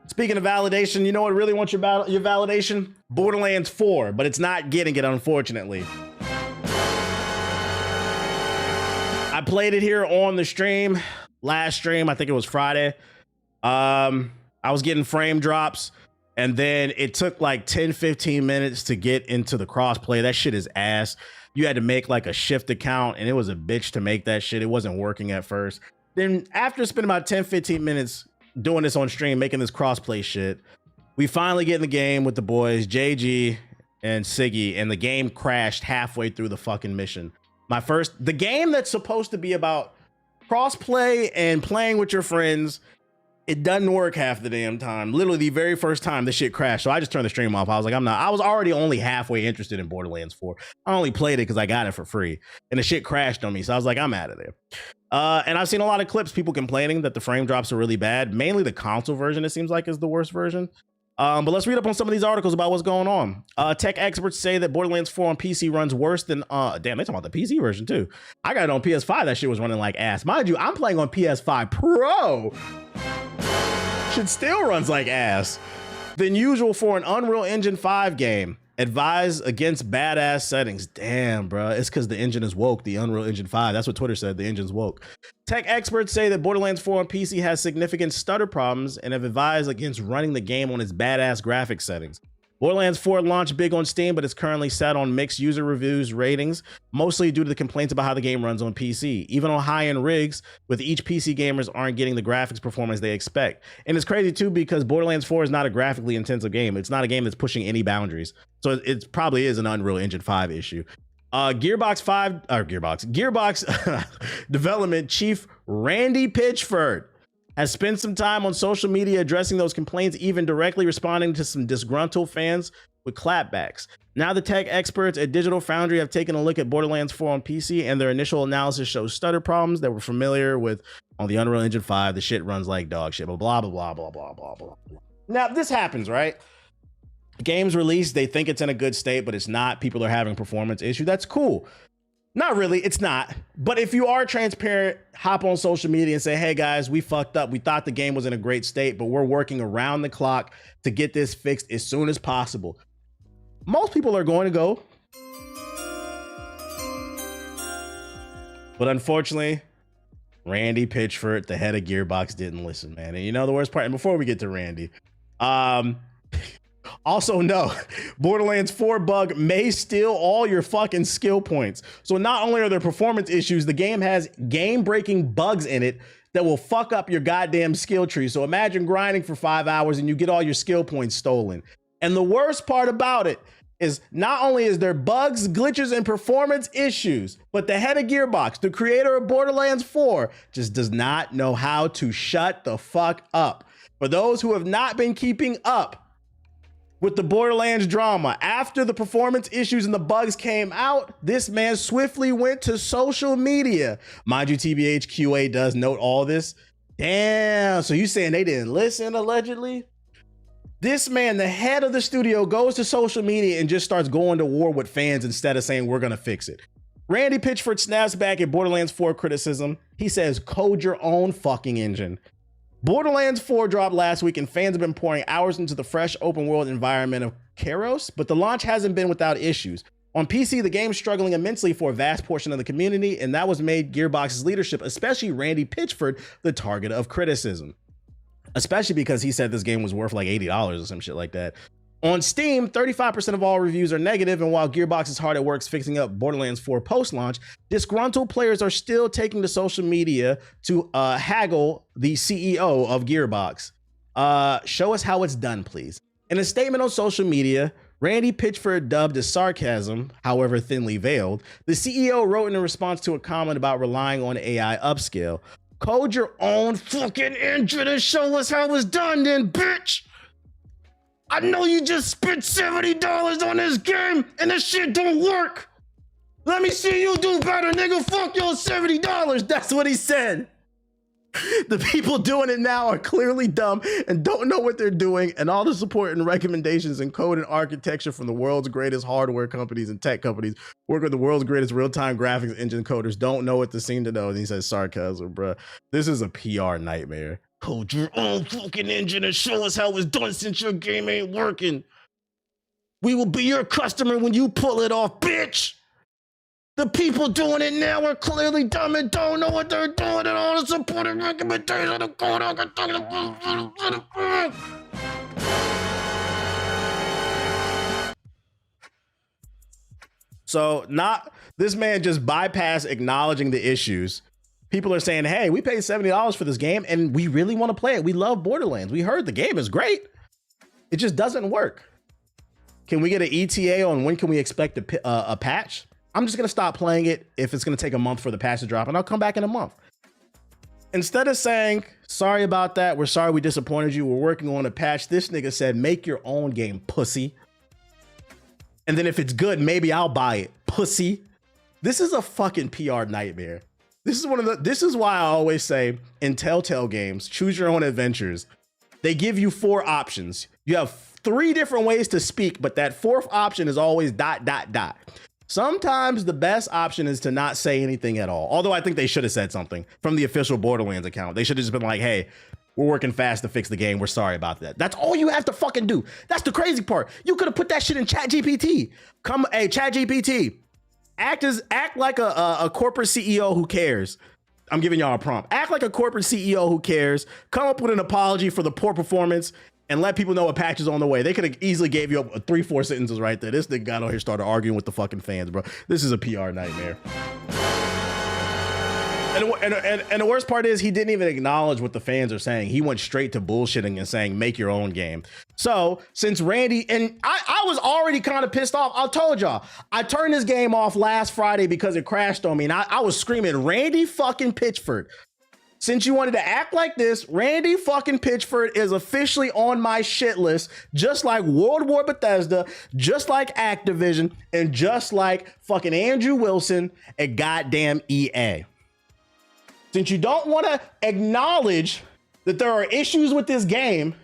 Speaking of validation, you know what really wants your validation? Borderlands 4, but it's not getting it, unfortunately. I played it here on the stream, last stream, I think it was Friday. I was getting frame drops, and then it took like 10-15 minutes to get into the crossplay. That shit is ass. You had to make like a shift account, and it was a bitch to make that shit. It wasn't working at first. Then after spending about 10-15 minutes doing this on stream, making this crossplay shit, we finally get in the game with the boys, JG and Siggy, and the game crashed halfway through the fucking mission. The game that's supposed to be about crossplay and playing with your friends, it doesn't work half the damn time. Literally the very first time the shit crashed. So I just turned the stream off. I was like, I was already only halfway interested in Borderlands 4. I only played it because I got it for free, and the shit crashed on me. So I was like, I'm out of there. And I've seen a lot of clips, people complaining that the frame drops are really bad. Mainly the console version, it seems like, is the worst version. But let's read up on some of these articles about what's going on. Tech experts say that Borderlands 4 on PC runs worse than, damn, they talking about the PC version too. I got it on PS5, that shit was running like ass. Mind you, I'm playing on PS5 Pro. Shit still runs like ass. Than usual for an Unreal Engine 5 game. Advise against badass settings. Damn, bro. It's because the engine is woke, the Unreal Engine 5. That's what Twitter said, the engine's woke. Tech experts say that Borderlands 4 on PC has significant stutter problems and have advised against running the game on its badass graphics settings. Borderlands 4 launched big on Steam, but it's currently sat on mixed user reviews ratings, mostly due to the complaints about how the game runs on PC. Even on high-end rigs, with each PC gamers aren't getting the graphics performance they expect. And it's crazy too, because Borderlands 4 is not a graphically intensive game. It's not a game that's pushing any boundaries. So it probably is an Unreal Engine 5 issue. Gearbox development chief Randy Pitchford has spent some time on social media addressing those complaints, even directly responding to some disgruntled fans with clapbacks. Now the tech experts at Digital Foundry have taken a look at Borderlands 4 on PC, and their initial analysis shows stutter problems that we're familiar with on the Unreal Engine 5. The shit runs like dog shit, blah, blah, blah, blah, blah, blah, blah. Now this happens, right? Games released, they think it's in a good state, but it's not. People are having performance issue. That's cool. Not really, it's not. But if you are transparent, hop on social media and say, hey guys, we fucked up. We thought the game was in a great state, but we're working around the clock to get this fixed as soon as possible. Most people are going to go. But unfortunately, Randy Pitchford, the head of Gearbox, didn't listen, man. And you know the worst part, and before we get to Randy, also, no, Borderlands 4 bug may steal all your fucking skill points. So not only are there performance issues, the game has game-breaking bugs in it that will fuck up your goddamn skill tree. So imagine grinding for 5 hours and you get all your skill points stolen. And the worst part about it is not only is there bugs, glitches, and performance issues, but the head of Gearbox, the creator of Borderlands 4, just does not know how to shut the fuck up. For those who have not been keeping up with the Borderlands drama, after the performance issues and the bugs came out, this man swiftly went to social media. Mind you, TBH QA does note all this. Damn, so you saying they didn't listen, allegedly? This man, the head of the studio, goes to social media and just starts going to war with fans instead of saying, we're gonna fix it. Randy Pitchford snaps back at Borderlands 4 criticism. He says, code your own fucking engine. Borderlands 4 dropped last week, and fans have been pouring hours into the fresh open world environment of Kairos, but the launch hasn't been without issues. On PC, the game's struggling immensely for a vast portion of the community, and that was made Gearbox's leadership, especially Randy Pitchford, the target of criticism. Especially because he said this game was worth like $80 or some shit like that. On Steam, 35% of all reviews are negative, and while Gearbox is hard at work fixing up Borderlands 4 post-launch, disgruntled players are still taking to social media to haggle the CEO of Gearbox. Show us how it's done, please. In a statement on social media, Randy Pitchford, dubbed as sarcasm, however thinly veiled, the CEO wrote in a response to a comment about relying on AI upscale. Code your own fucking engine and show us how it's done then, bitch! I know you just spent $70 on this game and this shit don't work. Let me see you do better, nigga. Fuck your $70. That's what he said. The people doing it now are clearly dumb and don't know what they're doing, and all the support and recommendations in code and architecture from the world's greatest hardware companies and tech companies work with the world's greatest real-time graphics engine coders don't know what to seem to know. And he says sarcasm, bro. This is a PR nightmare. Code your own fucking engine and show us how it's done since your game ain't working. We will be your customer when you pull it off, bitch. The people doing it now are clearly dumb and don't know what they're doing, and all the supporting recommendations of code. So this man just bypassed acknowledging the issues. People are saying, hey, we paid $70 for this game and we really want to play it. We love Borderlands. We heard the game is great. It just doesn't work. Can we get an ETA on when can we expect a patch? I'm just going to stop playing it if it's going to take a month for the patch to drop, and I'll come back in a month. Instead of saying, sorry about that, we're sorry we disappointed you, we're working on a patch, this nigga said, make your own game, pussy. And then if it's good, maybe I'll buy it, pussy. This is a fucking PR nightmare. This is why I always say in Telltale games, choose your own adventures. They give you 4 options. You have 3 different ways to speak, but that 4th option is always ... Sometimes the best option is to not say anything at all. Although I think they should have said something from the official Borderlands account. They should have just been like, hey, we're working fast to fix the game. We're sorry about that. That's all you have to fucking do. That's the crazy part. You could have put that shit in ChatGPT. Hey, ChatGPT, act like a corporate CEO who cares. I'm giving y'all a prompt. Act like a corporate CEO who cares. Come up with an apology for the poor performance and let people know a patch is on the way. They could have easily gave you 3-4 sentences right there. This nigga got on here, started arguing with the fucking fans, bro. This is a PR nightmare. And the worst part is he didn't even acknowledge what the fans are saying. He went straight to bullshitting and saying, make your own game. So since Randy, and I was already kind of pissed off. I told y'all, I turned this game off last Friday because it crashed on me. And I was screaming, Randy fucking Pitchford. Since you wanted to act like this, Randy fucking Pitchford is officially on my shit list, just like World War Bethesda, just like Activision, and just like fucking Andrew Wilson at goddamn EA. Since you don't want to acknowledge that there are issues with this game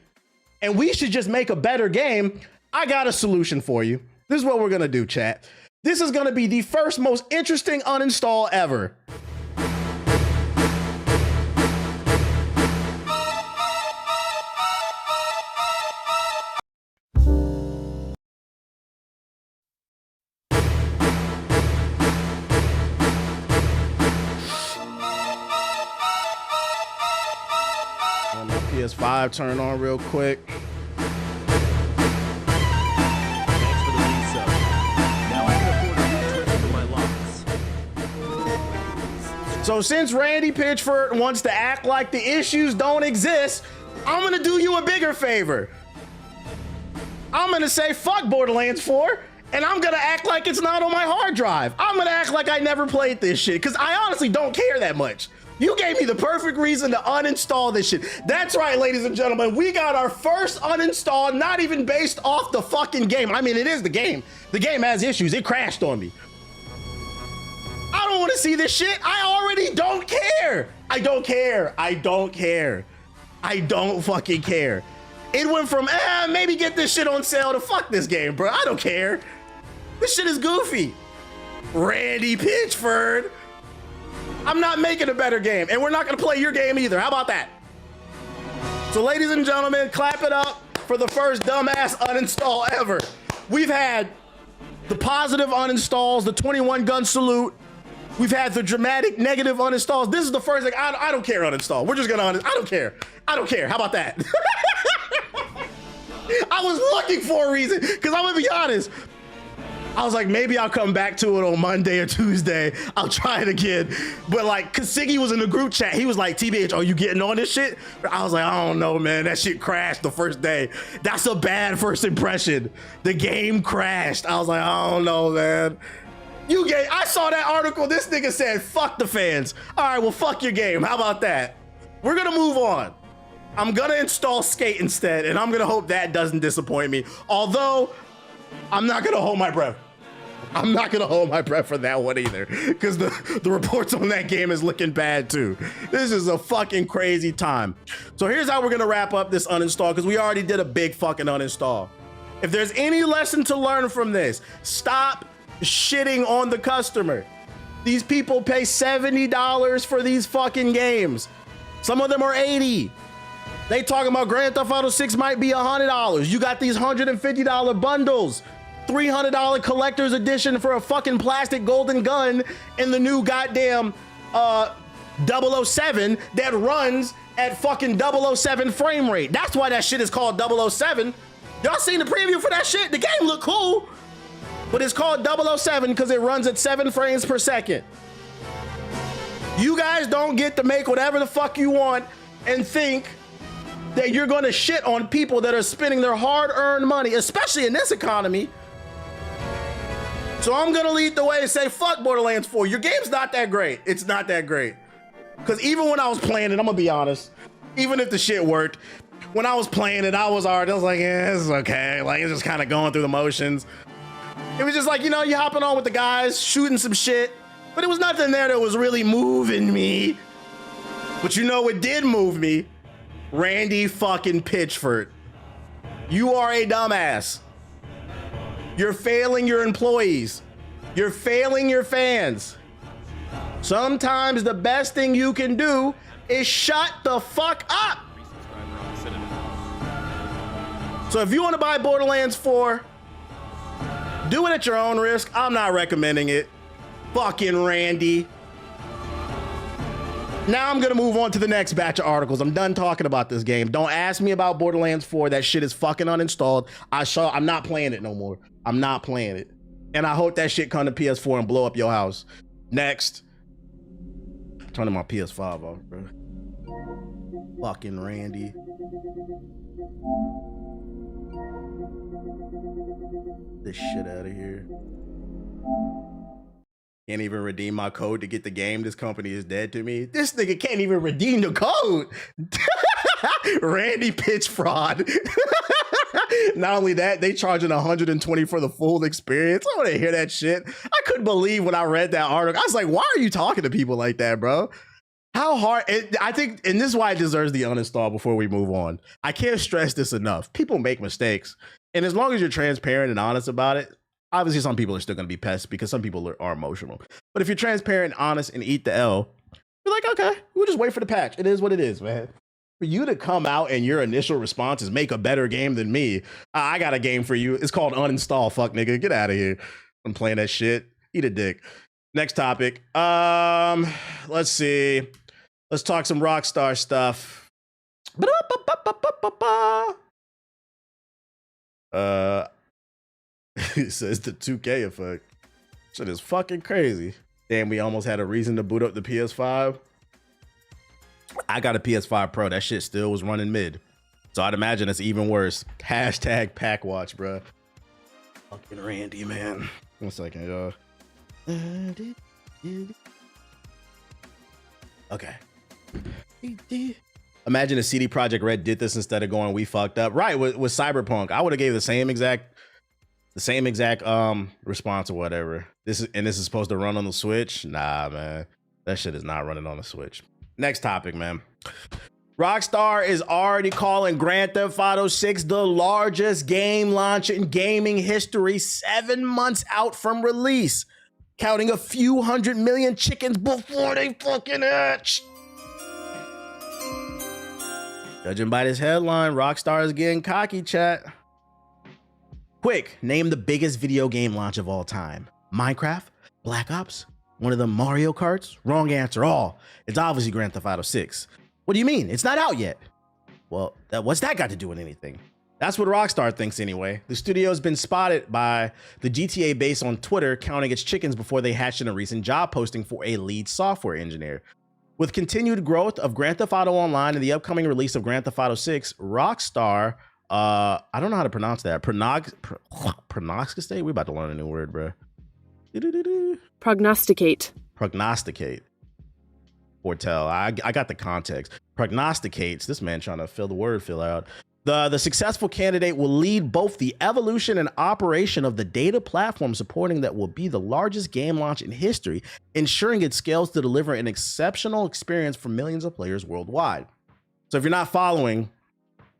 and we should just make a better game, I got a solution for you. This is what we're going to do, chat. This is going to be the first most interesting uninstall ever. PS5 turn on real quick. Thanks for the resub. Now I can afford a new Twitch for my locks. So since Randy Pitchford wants to act like the issues don't exist, I'm gonna do you a bigger favor. I'm gonna say fuck Borderlands 4, and I'm gonna act like it's not on my hard drive. I'm gonna act like I never played this shit, because I honestly don't care that much. You gave me the perfect reason to uninstall this shit. That's right, ladies and gentlemen. We got our first uninstall, not even based off the fucking game. I mean, it is the game. The game has issues. It crashed on me. I don't want to see this shit. I already don't care. I don't care. I don't care. I don't fucking care. It went from, maybe get this shit on sale to fuck this game, bro. I don't care. This shit is goofy. Randy Pitchford. I'm not making a better game, and we're not gonna play your game either. How about that? So ladies and gentlemen, clap it up for the first dumbass uninstall ever. We've had the positive uninstalls, the 21 gun salute. We've had the dramatic negative uninstalls. This is the first thing. I don't care uninstall. We're just gonna I don't care. I don't care. How about that? I was looking for a reason, because I'm gonna be honest. I was like, maybe I'll come back to it on Monday or Tuesday. I'll try it again. But like, cause Siggy was in the group chat. He was like, TBH, are you getting on this shit? I was like, I don't know, man. That shit crashed the first day. That's a bad first impression. The game crashed. I was like, I don't know, man. I saw that article. This nigga said, fuck the fans. All right, well, fuck your game. How about that? We're gonna move on. I'm gonna install Skate instead, and I'm gonna hope that doesn't disappoint me. Although, I'm not gonna hold my breath. I'm not gonna hold my breath for that one either, because the reports on that game is looking bad too. This is a fucking crazy time. So here's how we're gonna wrap up this uninstall, because we already did a big fucking uninstall. If there's any lesson to learn from this, stop shitting on the customer. These people pay $70 for these fucking games. Some of them are 80. They talking about Grand Theft Auto 6 might be $100. You got these $150 bundles, $300 collector's edition for a fucking plastic golden gun in the new goddamn 007 that runs at fucking 007 frame rate. That's why that shit is called 007. Y'all seen the preview for that shit? The game look cool, but it's called 007 because it runs at 7 frames per second. You guys don't get to make whatever the fuck you want and think that you're gonna shit on people that are spending their hard-earned money, especially in this economy. So I'm gonna lead the way and say, fuck Borderlands 4. Your game's not that great. It's not that great. Because even when I was playing it, I'm gonna be honest, even if the shit worked, when I was playing it, I was like, yeah, this is okay. Like, it's just kind of going through the motions. It was just like, you know, you hopping on with the guys, shooting some shit, but it was nothing there that was really moving me. But you know what did move me? Randy fucking Pitchford. You are a dumbass. You're failing your employees. You're failing your fans. Sometimes the best thing you can do is shut the fuck up. So if you want to buy Borderlands 4, do it at your own risk. I'm not recommending it. Fucking Randy. Now I'm gonna move on to the next batch of articles. I'm done talking about this game. Don't ask me about Borderlands 4. That shit is fucking uninstalled. I'm not playing it no more. I'm not playing it. And I hope that shit come to PS4 and blow up your house. Next. Turning my PS5 off, bro. Fucking Randy. This shit out of here. Can't even redeem my code to get the game. This company is dead to me. This nigga can't even redeem the code. Randy pitch fraud. Not only that, they charging $120 for the full experience. I want to hear that shit. I couldn't believe when I read that article. I was like, why are you talking to people like that, bro? How hard? I think, and this is why it deserves the uninstall before we move on. I can't stress this enough. People make mistakes. And as long as you're transparent and honest about it, obviously some people are still going to be pissed because some people are emotional. But if you're transparent, honest, and eat the L, you're like, okay, we'll just wait for the patch. It is what it is, man. For you to come out and your initial response is make a better game than me, I got a game for you. It's called uninstall. Fuck nigga, get out of here. I'm playing that shit. Eat a dick. Next topic. Let's see. Let's talk some Rockstar stuff. It says the 2K effect. Shit is fucking crazy. Damn, we almost had a reason to boot up the PS5. I got a PS5 Pro. That shit still was running mid. So I'd imagine it's even worse. Hashtag pack watch, bro. Fucking Randy, man. 1 second, y'all. Okay. Imagine if CD Projekt Red did this instead of going, we fucked up. Right, with Cyberpunk. I would have gave the same exact response or whatever. This is supposed to run on the Switch? Nah, man. That shit is not running on the Switch. Next topic, man. Rockstar is already calling Grand Theft Auto 6 the largest game launch in gaming history 7 months out from release, counting a few 100 million chickens before they fucking hatch. Judging by this headline, Rockstar is getting cocky, chat. Quick, name the biggest video game launch of all time. Minecraft? Black Ops? One of the Mario Karts? Wrong answer, all. It's obviously Grand Theft Auto 6. What do you mean? It's not out yet. Well, what's that got to do with anything? That's what Rockstar thinks anyway. The studio has been spotted by the GTA base on Twitter counting its chickens before they hatched in a recent job posting for a lead software engineer. With continued growth of Grand Theft Auto Online and the upcoming release of Grand Theft Auto 6, Rockstar, I don't know how to pronounce that. Prognosticate? We're about to learn a new word, bro. Prognosticate. Prognosticate. Foretell. I got the context. Prognosticates. This man trying to fill the word fill out. The successful candidate will lead both the evolution and operation of the data platform supporting that will be the largest game launch in history, ensuring it scales to deliver an exceptional experience for millions of players worldwide. So if you're not following,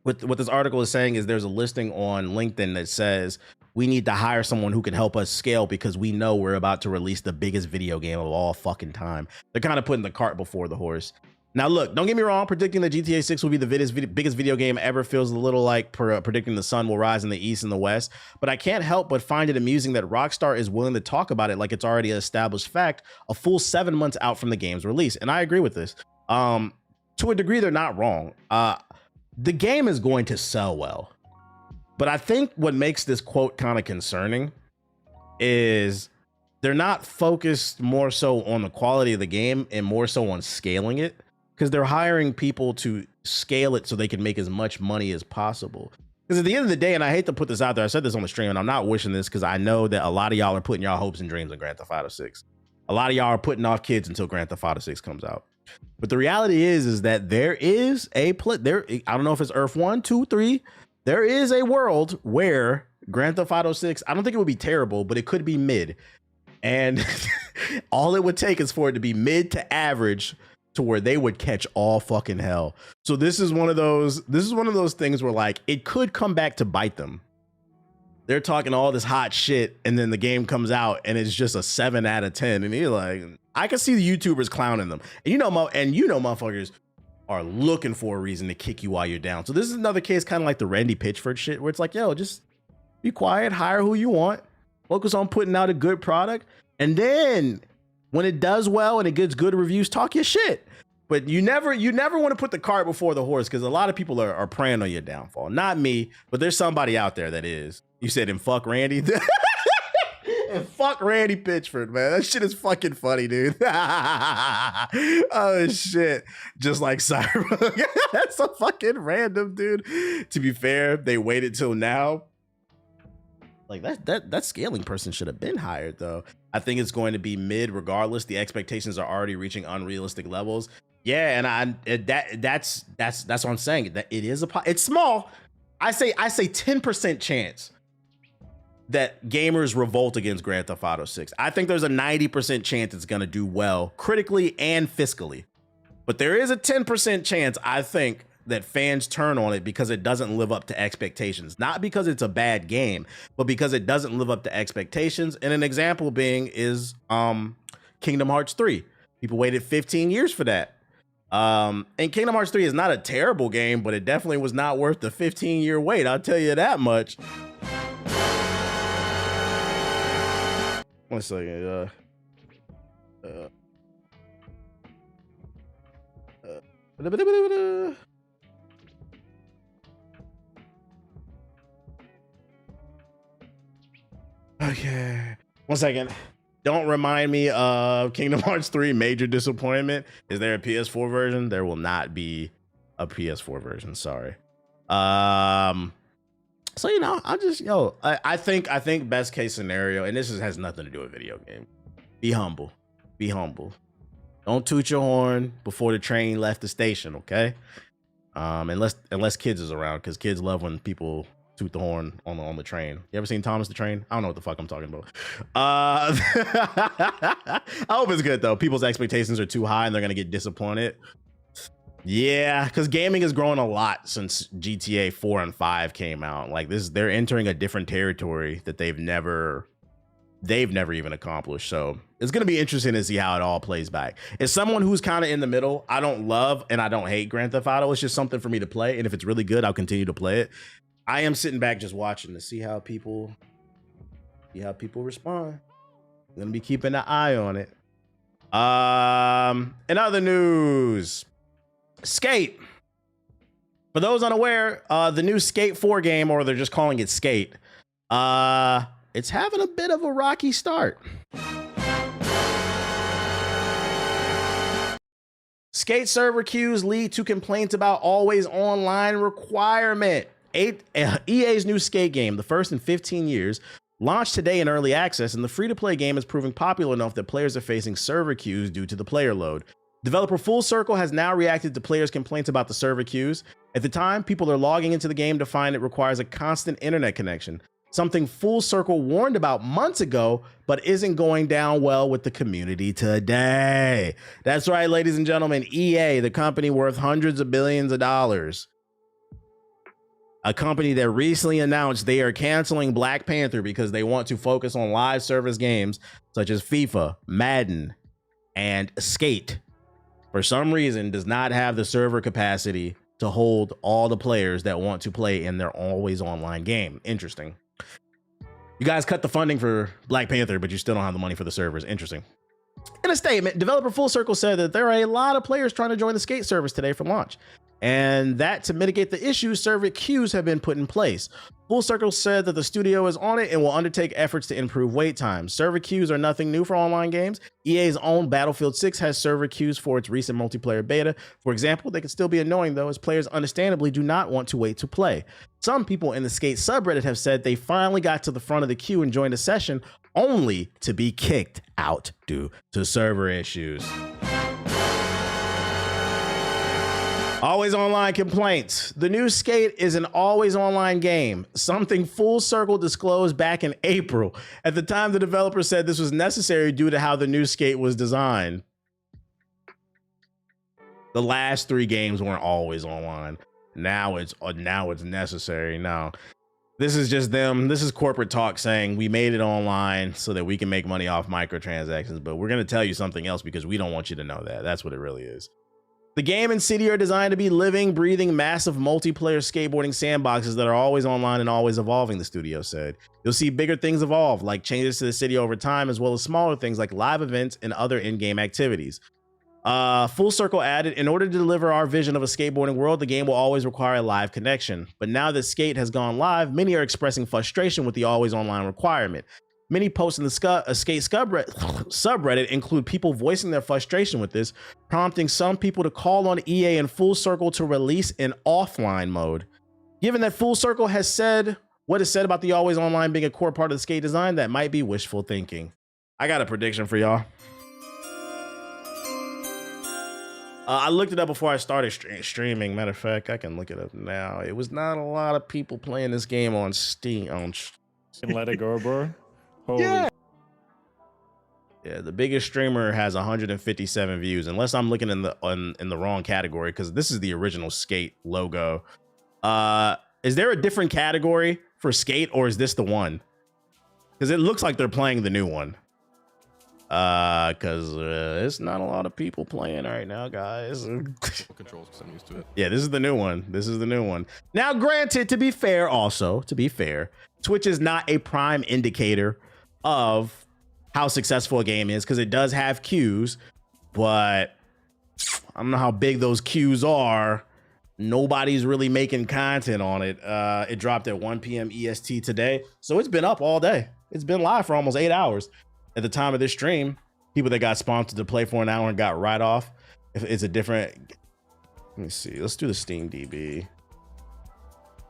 what this article is saying is there's a listing on LinkedIn that says we need to hire someone who can help us scale because we know we're about to release the biggest video game of all fucking time. They're kind of putting the cart before the horse. Now, look, don't get me wrong. Predicting that GTA 6 will be the biggest video game ever feels a little like predicting the sun will rise in the east and the west. But I can't help but find it amusing that Rockstar is willing to talk about it like it's already an established fact, a full 7 months out from the game's release. And I agree with this. To a degree, they're not wrong. The game is going to sell well. But I think what makes this quote kind of concerning is they're not focused more so on the quality of the game and more so on scaling it, because they're hiring people to scale it so they can make as much money as possible. Because at the end of the day, and I hate to put this out there, I said this on the stream, and I'm not wishing this because I know that a lot of y'all are putting y'all hopes and dreams on Grand Theft Auto 6. A lot of y'all are putting off kids until Grand Theft Auto 6 comes out. But the reality is that there is I don't know if it's Earth 1, 2, 3. There is a world where Grand Theft Auto 6, I don't think it would be terrible, but it could be mid. And all it would take is for it to be mid to average to where they would catch all fucking hell. So this is one of those things where like it could come back to bite them. They're talking all this hot shit and then the game comes out and it's just a 7 out of 10. And you're like, I can see the YouTubers clowning them. And you know motherfuckers are looking for a reason to kick you while you're down. So this is another case kind of like the Randy Pitchford shit where it's like, yo, just be quiet, hire who you want, focus on putting out a good product. And then when it does well and it gets good reviews, talk your shit. But you never want to put the cart before the horse, because a lot of people are preying on your downfall. Not me, but there's somebody out there that is. You said, and fuck Randy. And fuck Randy Pitchford, man. That shit is fucking funny, dude. Oh shit. Just like Cyber. That's so fucking random, dude. To be fair, they waited till now. Like that scaling person should have been hired though. I think it's going to be mid regardless. The expectations are already reaching unrealistic levels. Yeah, and that's what I'm saying. That it is it's small. I say 10% chance that gamers revolt against Grand Theft Auto 6. I think there's a 90% chance it's going to do well critically and fiscally. But there is a 10% chance, I think, that fans turn on it because it doesn't live up to expectations. Not because it's a bad game, but because it doesn't live up to expectations. And an example being is Kingdom Hearts 3. People waited 15 years for that. And Kingdom Hearts 3 is not a terrible game, but it definitely was not worth the 15-year wait. I'll tell you that much. 1 second. Okay. 1 second. Don't remind me of Kingdom Hearts 3 major disappointment. Is there a PS4 version? There will not be a PS4 version. Sorry. So, you know, I think best case scenario, and this has nothing to do with video game. Be humble. Be humble. Don't toot your horn before the train left the station, okay? Unless kids is around, because kids love when people toot the horn on the train. You ever seen Thomas the Train? I don't know what the fuck I'm talking about. I hope it's good though. People's expectations are too high and they're gonna get disappointed. Yeah, because gaming has grown a lot since GTA 4 and 5 came out. Like they're entering a different territory that they've never even accomplished. So it's gonna be interesting to see how it all plays back. As someone who's kind of in the middle, I don't love and I don't hate Grand Theft Auto. It's just something for me to play, and if it's really good, I'll continue to play it. I am sitting back just watching to see how people respond. I'm gonna be keeping an eye on it. In other news, Skate. For those unaware, the new Skate 4 game, or they're just calling it Skate, it's having a bit of a rocky start. Skate server queues lead to complaints about always online requirement. EA's new Skate game, the first in 15 years, launched today in early access, and the free-to-play game is proving popular enough that players are facing server queues due to the player load. Developer Full Circle has now reacted to players' complaints about the server queues. At the time, people are logging into the game to find it requires a constant internet connection, something Full Circle warned about months ago, but isn't going down well with the community today. That's right, ladies and gentlemen, EA, the company worth hundreds of billions of dollars, a company that recently announced they are canceling Black Panther because they want to focus on live service games such as FIFA, Madden, and Skate, for some reason, does not have the server capacity to hold all the players that want to play in their always online game. Interesting. You guys cut the funding for Black Panther, but you still don't have the money for the servers. Interesting. In a statement, developer Full Circle said that there are a lot of players trying to join the Skate service today for launch, and that to mitigate the issues, server queues have been put in place. Full Circle said that the studio is on it and will undertake efforts to improve wait times. Server queues are nothing new for online games. EA's own Battlefield 6 has server queues for its recent multiplayer beta. For example, they can still be annoying though, as players understandably do not want to wait to play. Some people in the Skate subreddit have said they finally got to the front of the queue and joined a session, only to be kicked out due to server issues. Always online complaints. The new Skate is an always online game, something Full Circle disclosed back in April. At the time, the developer said this was necessary due to how the new Skate was designed. The last 3 games weren't always online. Now it's necessary. No, this is just them. This is corporate talk saying we made it online so that we can make money off microtransactions, but we're going to tell you something else because we don't want you to know that. That's what it really is. The game and city are designed to be living, breathing, massive multiplayer skateboarding sandboxes that are always online and always evolving, the studio said. You'll see bigger things evolve, like changes to the city over time, as well as smaller things like live events and other in-game activities. Full Circle added, in order to deliver our vision of a skateboarding world, the game will always require a live connection. But now that Skate has gone live, many are expressing frustration with the always online requirement. Many posts in the Skate subreddit include people voicing their frustration with this, prompting some people to call on EA and Full Circle to release an offline mode. Given that Full Circle has said what is said about the always online being a core part of the Skate design, that might be wishful thinking. I got a prediction for y'all. I looked it up before I started streaming. Matter of fact, I can look it up now. It was not a lot of people playing this game on Steam. Let it go, bro. Holy. Yeah. Yeah, the biggest streamer has 157 views, unless I'm looking in the wrong category, because this is the original Skate logo. Is there a different category for Skate, or is this the one? Because it looks like they're playing the new one. Because it's not a lot of people playing right now, guys. Controls, because I'm used to it. Yeah, this is the new one. This is the new one. Now, granted, to be fair, Twitch is not a prime indicator of how successful a game is, because it does have queues, but I don't know how big those queues are. Nobody's really making content on it. It dropped at 1 p.m. EST today, so it's been up all day. It's been live for almost 8 hours. At the time of this stream, people that got sponsored to play for an hour and got right off, if it's a different, let me see, let's do the Steam DB.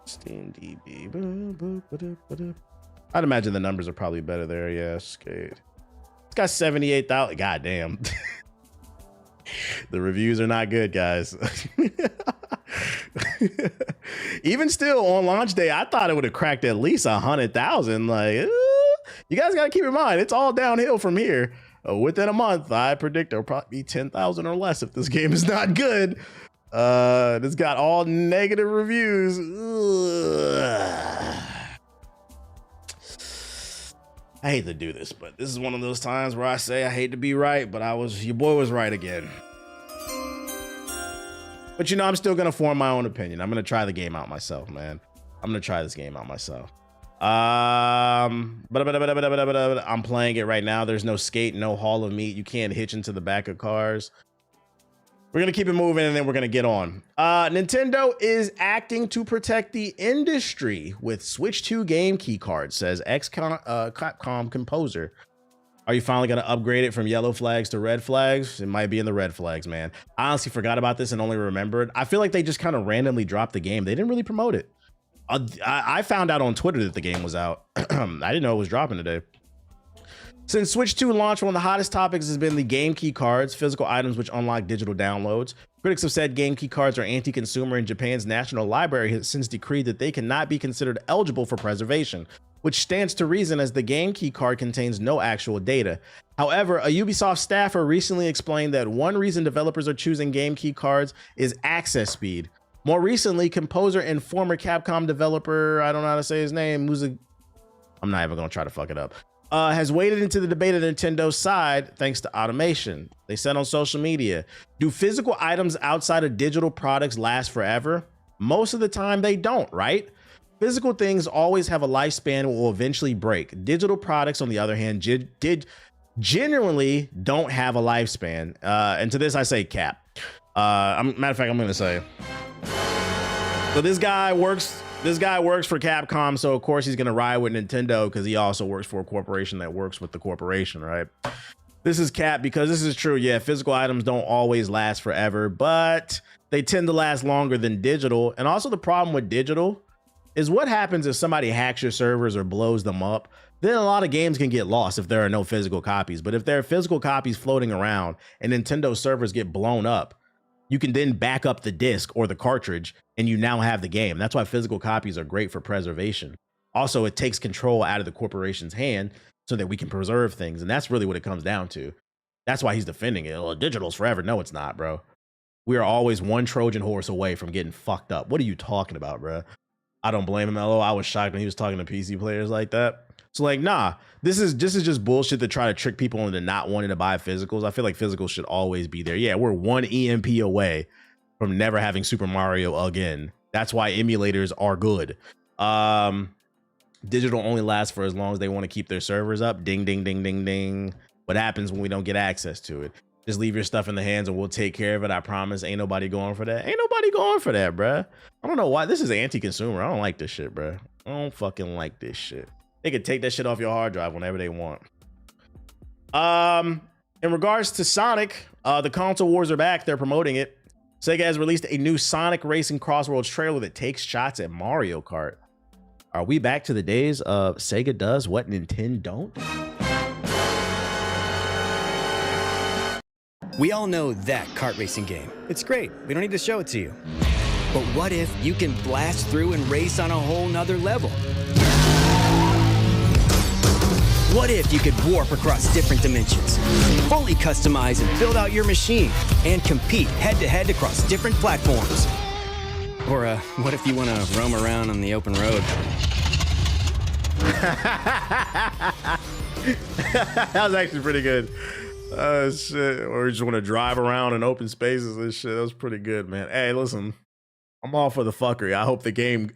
Steam DB. I'd imagine the numbers are probably better there. Yeah, Skate. It's got 78,000. God damn. The reviews are not good, guys. Even still, on launch day, I thought it would have cracked at least 100,000. Like, you guys got to keep in mind, it's all downhill from here. Within a month, I predict there'll probably be 10,000 or less if this game is not good. It's got all negative reviews. I hate to do this, but this is one of those times where I say I hate to be right, but your boy was right again. But you know, I'm still gonna form my own opinion. I'm gonna try the game out myself, man. I'm gonna try this game out myself. I'm playing it right now. There's no Skate, no Hall of Meat. You can't hitch into the back of cars. We're going to keep it moving, and then we're going to get on. Nintendo is acting to protect the industry with Switch 2 game key cards, says Capcom composer. Are you finally going to upgrade it from yellow flags to red flags? It might be in the red flags, man. I honestly forgot about this and only remembered. I feel like they just kind of randomly dropped the game. They didn't really promote it. I found out on Twitter that the game was out. I didn't know it was dropping today. Since Switch 2 launched, one of the hottest topics has been the game key cards, physical items which unlock digital downloads. Critics have said game key cards are anti-consumer, and Japan's National Library has since decreed that they cannot be considered eligible for preservation, which stands to reason as the game key card contains no actual data. However, a Ubisoft staffer recently explained that one reason developers are choosing game key cards is access speed. More recently, composer and former Capcom developer, I don't know how to say his name, I'm not even gonna try to fuck it up, has waded into the debate of Nintendo's side thanks to automation. They said on social media, do physical items outside of digital products last forever? Most of the time they don't, right? Physical things always have a lifespan and will eventually break. Digital products, on the other hand, generally don't have a lifespan. And to this I say cap. Matter of fact, I'm gonna say. So this guy works for Capcom, so of course he's gonna ride with Nintendo because he also works for a corporation that works with the corporation, right? This is cap because this is true. Yeah, physical items don't always last forever, but they tend to last longer than digital. And also the problem with digital is what happens if somebody hacks your servers or blows them up. Then a lot of games can get lost if there are no physical copies. But if there are physical copies floating around and Nintendo servers get blown up, you can then back up the disc or the cartridge and you now have the game. That's why physical copies are great for preservation. Also, it takes control out of the corporation's hand so that we can preserve things. And that's really what it comes down to. That's why he's defending it. Well, digital's forever. No, it's not, bro. We are always one Trojan horse away from getting fucked up. What are you talking about, bro? I don't blame him. I was shocked when he was talking to PC players like that. So like, nah, this is just bullshit to try to trick people into not wanting to buy physicals. I feel like physicals should always be there. Yeah, we're one EMP away from never having Super Mario again. That's why emulators are good. Digital only lasts for as long as they want to keep their servers up. Ding, ding, ding, ding, ding. What happens when we don't get access to it? Just leave your stuff in the hands and we'll take care of it. I promise. Ain't nobody going for that. Ain't nobody going for that, bruh. I don't know why. This is anti-consumer. I don't like this shit, bruh. I don't fucking like this shit. They could take that shit off your hard drive whenever they want. In regards to Sonic, the console wars are back. They're promoting it. Sega has released a new Sonic Racing Crossroads trailer that takes shots at Mario Kart. Are we back to the days of Sega does what Nintendo don't? We all know that kart racing game. It's great. We don't need to show it to you. But what if you can blast through and race on a whole nother level? What if you could warp across different dimensions, fully customize and build out your machine, and compete head-to-head across different platforms? Or what if you want to roam around on the open road? That was actually pretty good. Shit. Or you just want to drive around in open spaces and shit. That was pretty good, man. Hey, listen. I'm all for the fuckery. I hope the game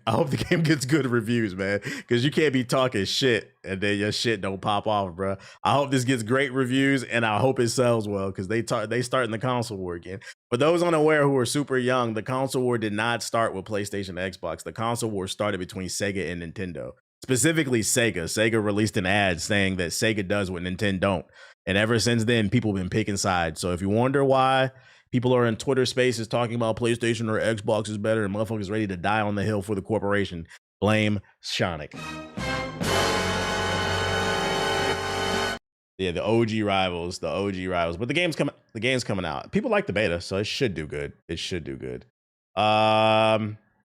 gets good reviews, man. Because you can't be talking shit and then your shit don't pop off, bro. I hope this gets great reviews and I hope it sells well because they starting the console war again. For those unaware who are super young, the console war did not start with PlayStation and Xbox. The console war started between Sega and Nintendo. Specifically Sega. Sega released an ad saying that Sega does what Nintendo don't. And ever since then, people have been picking sides. So if you wonder why people are in Twitter spaces talking about PlayStation or Xbox is better and motherfuckers ready to die on the hill for the corporation, blame Sonic. Yeah, the OG rivals. But the game's coming out. People like the beta, so it should do good.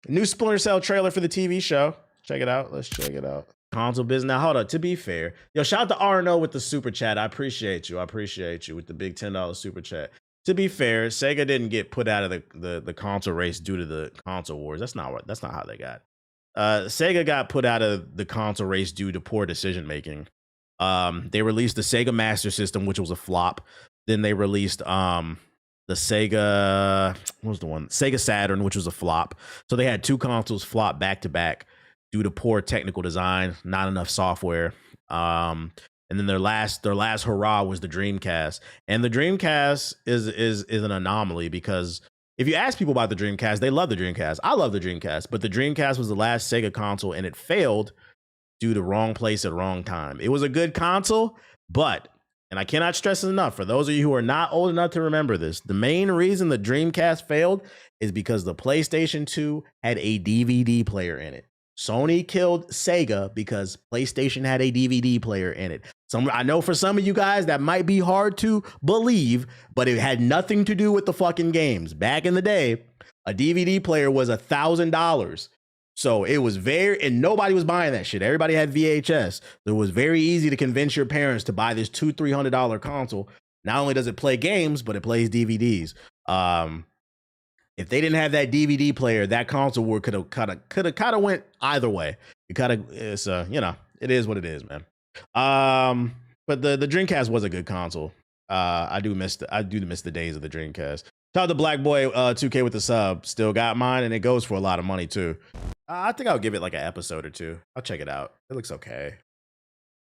New Splinter Cell trailer for the TV show. Check it out. Let's check it out. Console business. Now, hold on. To be fair, yo, shout out to RNO with the super chat. I appreciate you with the big $10 super chat. To be fair, Sega didn't get put out of the console race due to the console wars. That's not how they got. Sega got put out of the console race due to poor decision making. They released the Sega Master System, which was a flop. Then they released the Sega, what was the one? Sega Saturn, which was a flop. So they had two consoles flop back to back due to poor technical design, not enough software. And then their last hurrah was the Dreamcast. And the Dreamcast is an anomaly because if you ask people about the Dreamcast, they love the Dreamcast. I love the Dreamcast, but the Dreamcast was the last Sega console and it failed due to wrong place at wrong time. It was a good console, but, and I cannot stress it enough, for those of you who are not old enough to remember this, the main reason the Dreamcast failed is because the PlayStation 2 had a DVD player in it. Sony killed Sega because PlayStation had a DVD player in it. I know for some of you guys that might be hard to believe, but it had nothing to do with the fucking games. Back in the day, a DVD player was $1,000. So it was and nobody was buying that shit. Everybody had VHS. It was very easy to convince your parents to buy this $200-300 console. Not only does it play games, but it plays DVDs. If they didn't have that DVD player, that console war could have went either way. It is what it is, man. But the Dreamcast was a good console. I do miss the days of the Dreamcast. Shout out to Black Boy 2K with the sub. Still got mine, and it goes for a lot of money too. I think I'll give it like an episode or two. I'll check it out. It looks okay.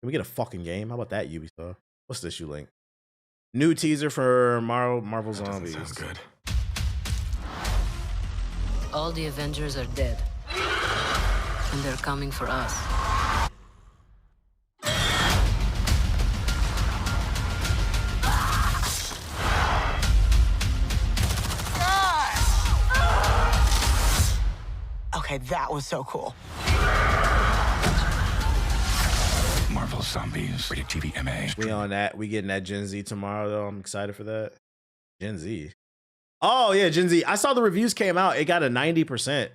Can we get a fucking game? How about that, Ubisoft? What's this, Link? New teaser for Marvel Zombies. Sounds good. All the Avengers are dead. And they're coming for us. Okay, that was so cool. Marvel Zombies, rated TV MA. We on that. We getting that Gen Z tomorrow, though. I'm excited for that. Gen Z. Oh, yeah, Gen Z. I saw the reviews came out. It got a 90%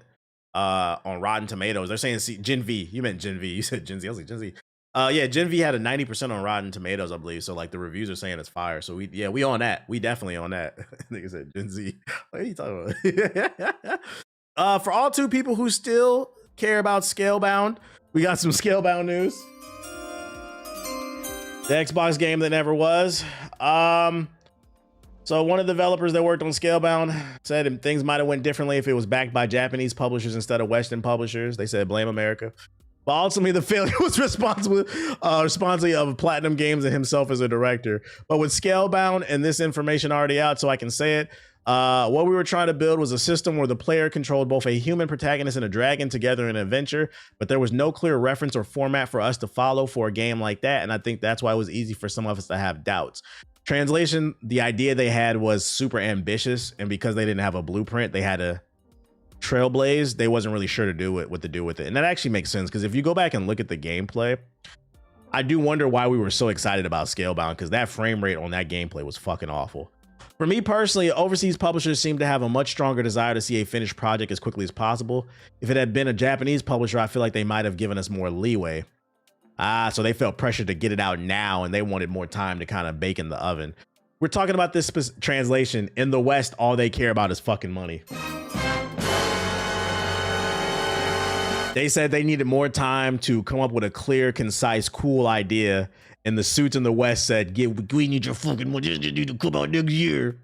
on Rotten Tomatoes. They're saying Gen V. You meant Gen V. You said Gen Z. I was like, Gen Z. Yeah, Gen V had a 90% on Rotten Tomatoes, I believe. So, like, the reviews are saying it's fire. So, we on that. We definitely on that. Nigga said Gen Z. What are you talking about? For all two people who still care about Scalebound, we got some Scalebound news. The Xbox game that never was. So one of the developers that worked on Scalebound said things might have went differently if it was backed by Japanese publishers instead of Western publishers. They said blame America. But ultimately, the failure was responsible of Platinum Games and himself as a director. But with Scalebound and this information already out, so I can say it, what we were trying to build was a system where the player controlled both a human protagonist and a dragon together in an adventure, but there was no clear reference or format for us to follow for a game like that, and I think that's why it was easy for some of us to have doubts. Translation, the idea they had was super ambitious, and because they didn't have a blueprint, they had to trailblaze. They wasn't really sure what to do with it, and that actually makes sense, because if you go back and look at the gameplay, I do wonder why we were so excited about Scalebound, because that frame rate on that gameplay was fucking awful. For me personally, overseas publishers seem to have a much stronger desire to see a finished project as quickly as possible. If it had been a Japanese publisher, I feel like they might have given us more leeway. So they felt pressured to get it out now, and they wanted more time to kind of bake in the oven. We're talking about this translation. In the West, all they care about is fucking money. They said they needed more time to come up with a clear, concise, cool idea. And the suits in the West said, we need your fucking money to come out next year.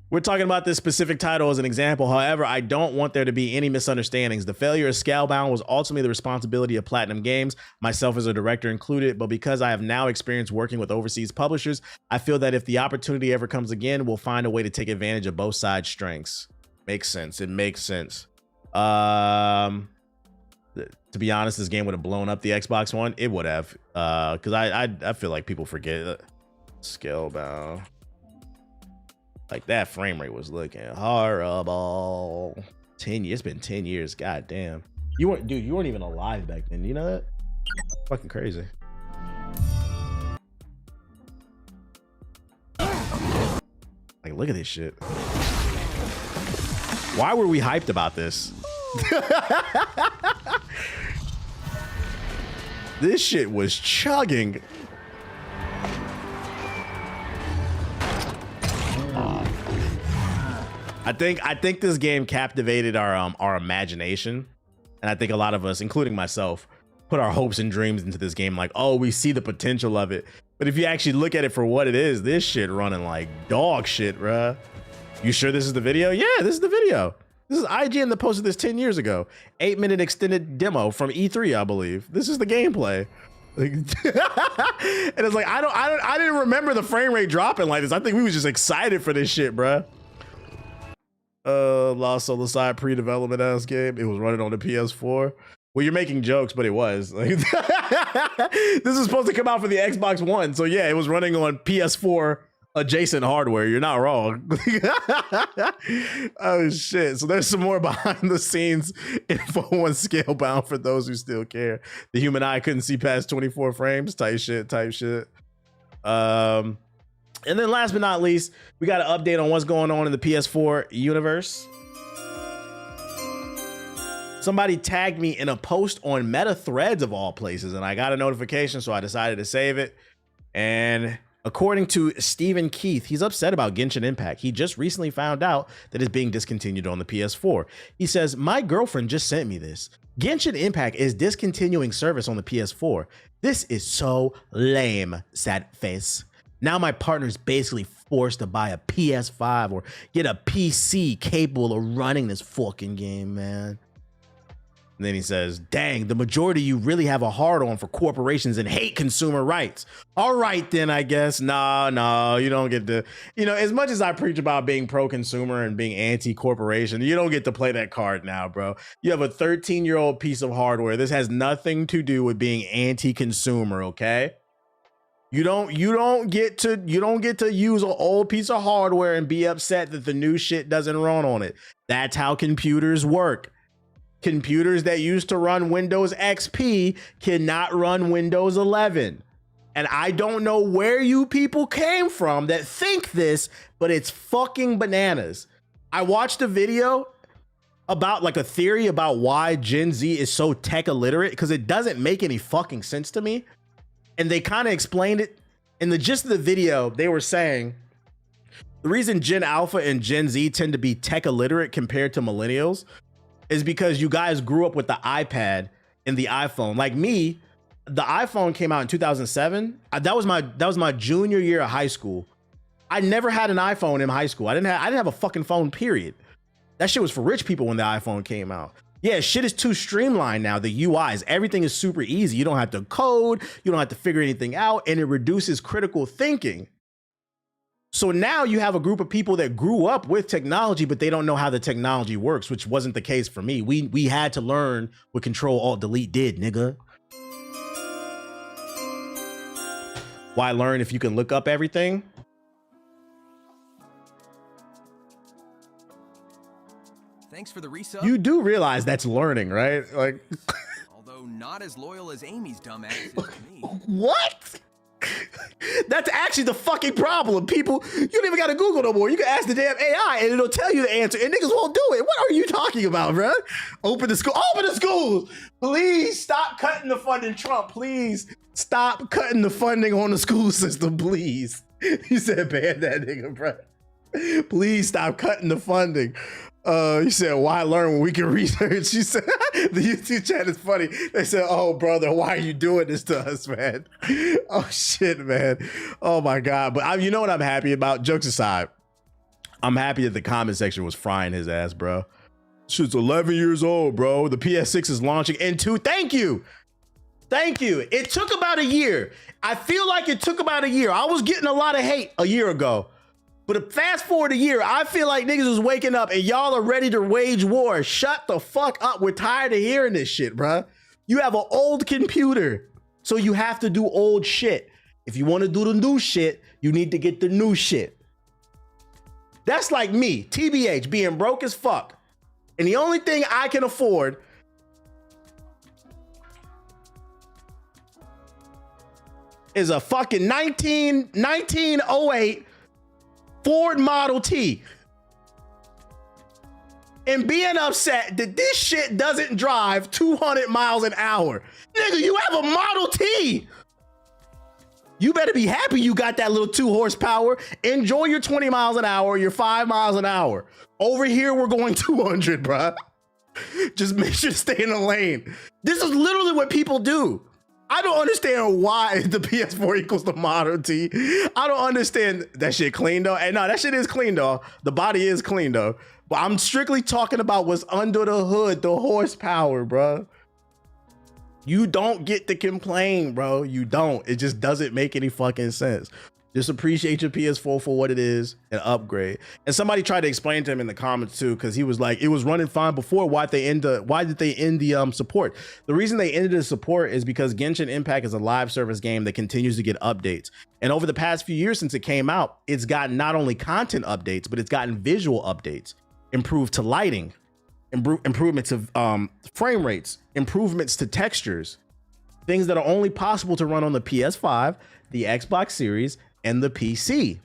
We're talking about this specific title as an example. However, I don't want there to be any misunderstandings. The failure of Scalebound was ultimately the responsibility of Platinum Games, myself as a director included, but because I have now experienced working with overseas publishers, I feel that if the opportunity ever comes again, we'll find a way to take advantage of both sides' strengths. Makes sense. It makes sense. To be honest, this game would have blown up the Xbox One. It would have, because I feel like people forget Scalebound. Like that frame rate was looking horrible. 10 years, it's been 10 years. God damn. You weren't even alive back then. You know that? Fucking crazy. Like, look at this shit. Why were we hyped about this? This shit was chugging. I think this game captivated our imagination, and I think a lot of us, including myself, put our hopes and dreams into this game. Like, oh, we see the potential of it. But if you actually look at it for what it is, this shit running like dog shit, bruh. You sure this is the video? Yeah, this is the video. This is IGN that posted this 10 years ago. 8-minute extended demo from E3, I believe. This is the gameplay. Like, and it's like I didn't remember the frame rate dropping like this. I think we was just excited for this shit, bruh. Lost Soul Aside pre-development ass game. It was running on the PS4. Well, you're making jokes, but it was. Like, this is supposed to come out for the Xbox One, so yeah, it was running on PS4 adjacent hardware. You're not wrong. Oh shit! So there's some more behind the scenes info on Scalebound for those who still care. The human eye couldn't see past 24 frames. Type shit. And then last but not least, we got an update on what's going on in the PS4 universe. Somebody tagged me in a post on Meta Threads of all places, and I got a notification, so I decided to save it. And according to Stephen Keith, he's upset about Genshin Impact. He just recently found out that it's being discontinued on the PS4. He says, "My girlfriend just sent me this. Genshin Impact is discontinuing service on the PS4. This is so lame, sad face. Now my partner's basically forced to buy a PS5 or get a PC capable of running this fucking game, man. And then he says, dang, the majority of you really have a hard on for corporations and hate consumer rights. All right, then, I guess. No, you don't get to, as much as I preach about being pro-consumer and being anti-corporation, you don't get to play that card now, bro. You have a 13-year-old piece of hardware. This has nothing to do with being anti-consumer, okay? You don't get to use an old piece of hardware and be upset that the new shit doesn't run on it. That's how computers work. Computers that used to run Windows XP cannot run Windows 11. And I don't know where you people came from that think this, but it's fucking bananas. I watched a video about like a theory about why Gen Z is so tech illiterate because it doesn't make any fucking sense to me. And they kind of explained it in the gist of the video. They were saying the reason Gen Alpha and Gen Z tend to be tech illiterate compared to millennials is because you guys grew up with the iPad and the iPhone. Like me, the iPhone came out in 2007. That was my junior year of high school. I never had an iPhone in high school. I didn't have a fucking phone, period. That shit was for rich people when the iPhone came out. Yeah, shit is too streamlined now. The UIs, everything is super easy. You don't have to code, you don't have to figure anything out, and it reduces critical thinking. So now you have a group of people that grew up with technology, but they don't know how the technology works, which wasn't the case for me. We had to learn what Control-Alt-Delete did, nigga. Why learn if you can look up everything? Thanks for the resub. You do realize that's learning, right? Like, although not as loyal as Amy's dumbass is to me. What? That's actually the fucking problem. People, you don't even gotta Google no more. You can ask the damn AI and it'll tell you the answer, and niggas won't do it. What are you talking about, bro? Open the schools. Please stop cutting the funding, Trump. Please stop cutting the funding on the school system, please. You said ban that nigga, bro. Please stop cutting the funding. You said, why learn when we can research? She said, the YouTube chat is funny. They said, oh, brother, why are you doing this to us, man? Oh, shit, man. Oh, my God. But you know what I'm happy about? Jokes aside, I'm happy that the comment section was frying his ass, bro. Shit's 11 years old, bro. The PS6 is launching in Thank you. Thank you. It took about a year. I feel like it took about a year. I was getting a lot of hate a year ago. But fast forward a year, I feel like niggas is waking up and y'all are ready to wage war. Shut the fuck up. We're tired of hearing this shit, bruh. You have an old computer, so you have to do old shit. If you want to do the new shit, you need to get the new shit. That's like me, TBH, being broke as fuck. And the only thing I can afford is a fucking 1908 Ford Model T, and being upset that this shit doesn't drive 200 miles an hour. Nigga, you have a Model T. You better be happy you got that little 2 horsepower. Enjoy your 20 miles an hour, your 5 miles an hour. Over here, we're going 200, bruh. Just make sure to stay in the lane. This is literally what people do. I don't understand why the PS4 equals the Model T. I don't understand. That shit clean though. And no, that shit is clean though. The body is clean though. But I'm strictly talking about what's under the hood, the horsepower, bro. You don't get to complain, bro. You don't. It just doesn't make any fucking sense. Just appreciate your PS4 for what it is and upgrade. And somebody tried to explain to him in the comments too, because he was like, it was running fine before. Why did they end the support? The reason they ended the support is because Genshin Impact is a live service game that continues to get updates. And over the past few years since it came out, it's gotten not only content updates, but it's gotten visual updates, improved to lighting, improvements of frame rates, improvements to textures, things that are only possible to run on the PS5, the Xbox Series, and the PC.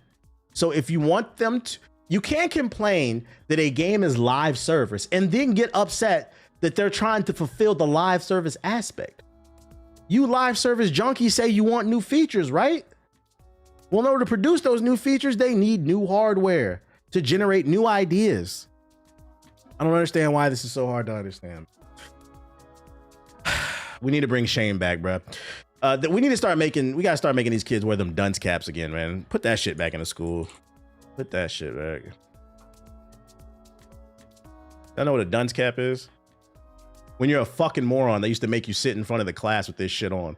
So if you want them to, you can't complain that a game is live service and then get upset that they're trying to fulfill the live service aspect. You live service junkies say you want new features, right? Well, in order to produce those new features, they need new hardware to generate new ideas. I don't understand why this is so hard to understand. We need to bring shame back, bro. We need to start making. We gotta start making these kids wear them dunce caps again, man. Put that shit back into school. Put that shit back. I know what a dunce cap is. When you're a fucking moron, they used to make you sit in front of the class with this shit on.